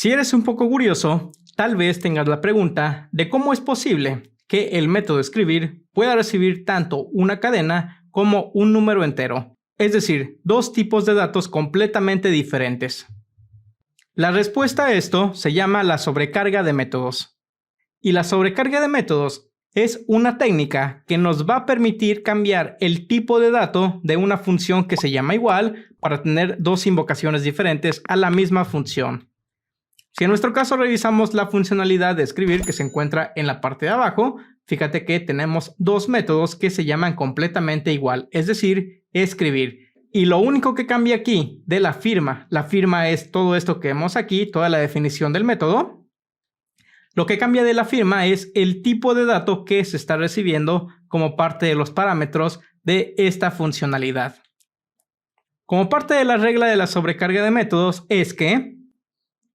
Si eres un poco curioso, tal vez tengas la pregunta de cómo es posible que el método escribir pueda recibir tanto una cadena como un número entero, es decir, dos tipos de datos completamente diferentes. La respuesta a esto se llama la sobrecarga de métodos. Y la sobrecarga de métodos es una técnica que nos va a permitir cambiar el tipo de dato de una función que se llama igual para tener dos invocaciones diferentes a la misma función. Si en nuestro caso revisamos la funcionalidad de escribir que se encuentra en la parte de abajo, fíjate que tenemos dos métodos que se llaman completamente igual, es decir, escribir. Y lo único que cambia aquí de la firma es todo esto que vemos aquí, toda la definición del método. Lo que cambia de la firma es el tipo de dato que se está recibiendo como parte de los parámetros de esta funcionalidad. Como parte de la regla de la sobrecarga de métodos es que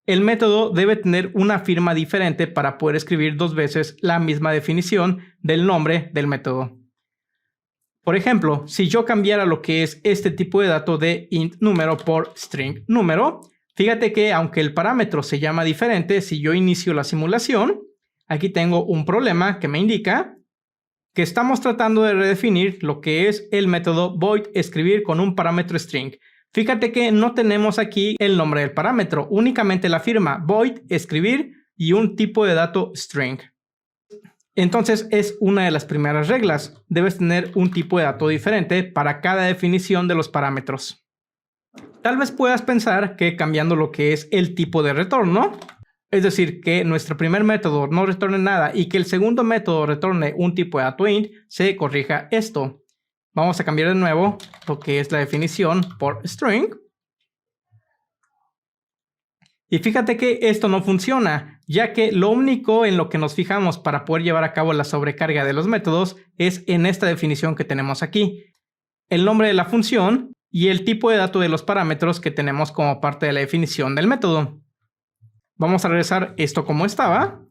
el método debe tener una firma diferente para poder escribir dos veces la misma definición del nombre del método. Por ejemplo, si yo cambiara lo que es este tipo de dato de int número por string número, fíjate que aunque el parámetro se llama diferente, si yo inicio la simulación, aquí tengo un problema que me indica que estamos tratando de redefinir lo que es el método void escribir con un parámetro string. Fíjate que no tenemos aquí el nombre del parámetro, únicamente la firma void escribir y un tipo de dato string. Entonces es una de las primeras reglas. Debes tener un tipo de dato diferente para cada definición de los parámetros. Tal vez puedas pensar que cambiando lo que es el tipo de retorno, es decir, que nuestro primer método no retorne nada y que el segundo método retorne un tipo de dato int, se corrija esto. Vamos a cambiar de nuevo lo que es la definición por string. Y fíjate que esto no funciona, ya que lo único en lo que nos fijamos para poder llevar a cabo la sobrecarga de los métodos es en esta definición que tenemos aquí. El nombre de la función y el tipo de dato de los parámetros que tenemos como parte de la definición del método. Vamos a regresar esto como estaba.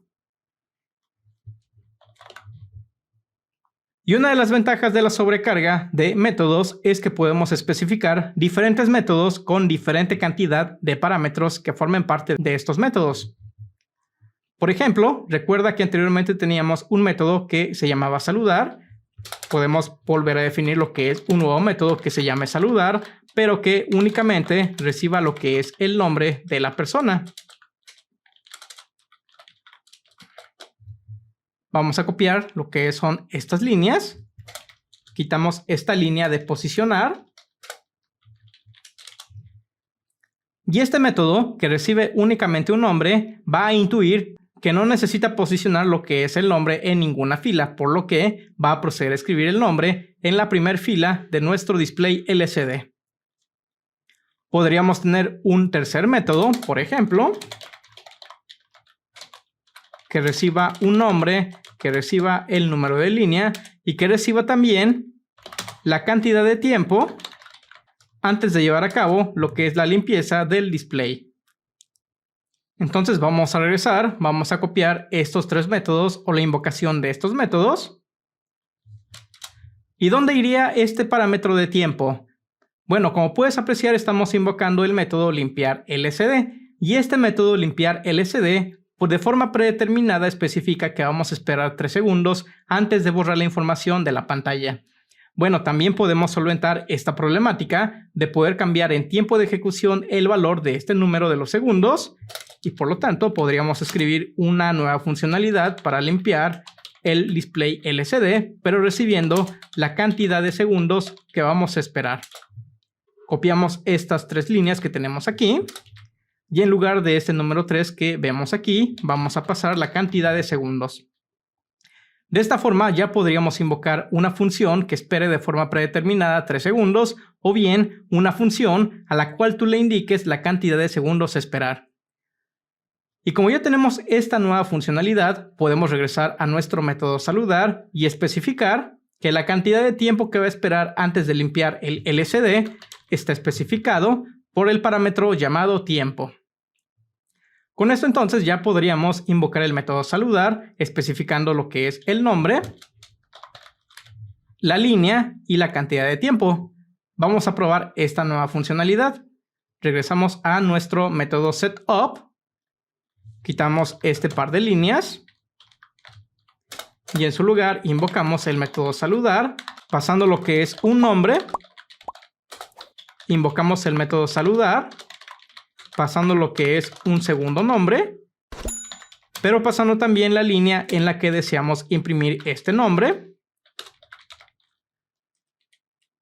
Y una de las ventajas de la sobrecarga de métodos es que podemos especificar diferentes métodos con diferente cantidad de parámetros que formen parte de estos métodos. Por ejemplo, recuerda que anteriormente teníamos un método que se llamaba saludar. Podemos volver a definir lo que es un nuevo método que se llame saludar, pero que únicamente reciba lo que es el nombre de la persona. Vamos a copiar lo que son estas líneas. Quitamos esta línea de posicionar. Y este método, que recibe únicamente un nombre, va a intuir que no necesita posicionar lo que es el nombre en ninguna fila, por lo que va a proceder a escribir el nombre en la primera fila de nuestro display LCD. Podríamos tener un tercer método, por ejemplo, que reciba un nombre, que reciba el número de línea y que reciba también la cantidad de tiempo antes de llevar a cabo lo que es la limpieza del display. Entonces vamos a regresar, vamos a copiar estos tres métodos o la invocación de estos métodos. ¿Y dónde iría este parámetro de tiempo? Bueno, como puedes apreciar, estamos invocando el método limpiar LCD y este método limpiar LCD de forma predeterminada especifica que vamos a esperar 3 segundos antes de borrar la información de la pantalla. Bueno, también podemos solventar esta problemática de poder cambiar en tiempo de ejecución el valor de este número de los segundos y por lo tanto podríamos escribir una nueva funcionalidad para limpiar el display LCD, pero recibiendo la cantidad de segundos que vamos a esperar. Copiamos estas tres líneas que tenemos aquí. Y en lugar de este número 3 que vemos aquí, vamos a pasar la cantidad de segundos. De esta forma ya podríamos invocar una función que espere de forma predeterminada 3 segundos o bien una función a la cual tú le indiques la cantidad de segundos a esperar. Y como ya tenemos esta nueva funcionalidad, podemos regresar a nuestro método saludar y especificar que la cantidad de tiempo que va a esperar antes de limpiar el LCD está especificado por el parámetro llamado tiempo. Con esto entonces ya podríamos invocar el método saludar especificando lo que es el nombre, la línea y la cantidad de tiempo. Vamos a probar esta nueva funcionalidad. Regresamos a nuestro método setup Quitamos este par de líneas. Y en su lugar invocamos el método saludar, pasando lo que es un nombre. Invocamos el método saludar, pasando lo que es un segundo nombre, pero pasando también la línea en la que deseamos imprimir este nombre.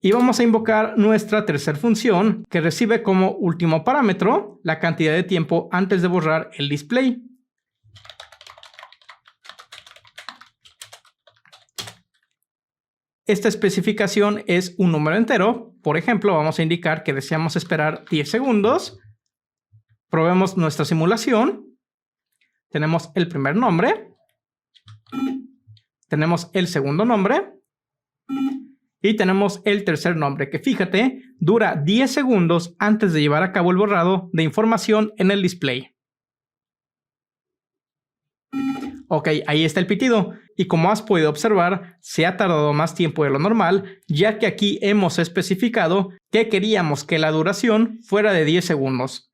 Y vamos a invocar nuestra tercera función, que recibe como último parámetro la cantidad de tiempo antes de borrar el display. Esta especificación es un número entero. Por ejemplo, vamos a indicar que deseamos esperar 10 segundos. Probemos nuestra simulación. Tenemos el primer nombre. Tenemos el segundo nombre. Y tenemos el tercer nombre, que fíjate, dura 10 segundos antes de llevar a cabo el borrado de información en el display. Ok, ahí está el pitido. Y como has podido observar, se ha tardado más tiempo de lo normal, ya que aquí hemos especificado que queríamos que la duración fuera de 10 segundos.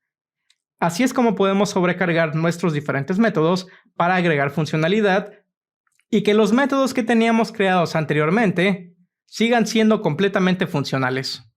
Así es como podemos sobrecargar nuestros diferentes métodos para agregar funcionalidad y que los métodos que teníamos creados anteriormente sigan siendo completamente funcionales.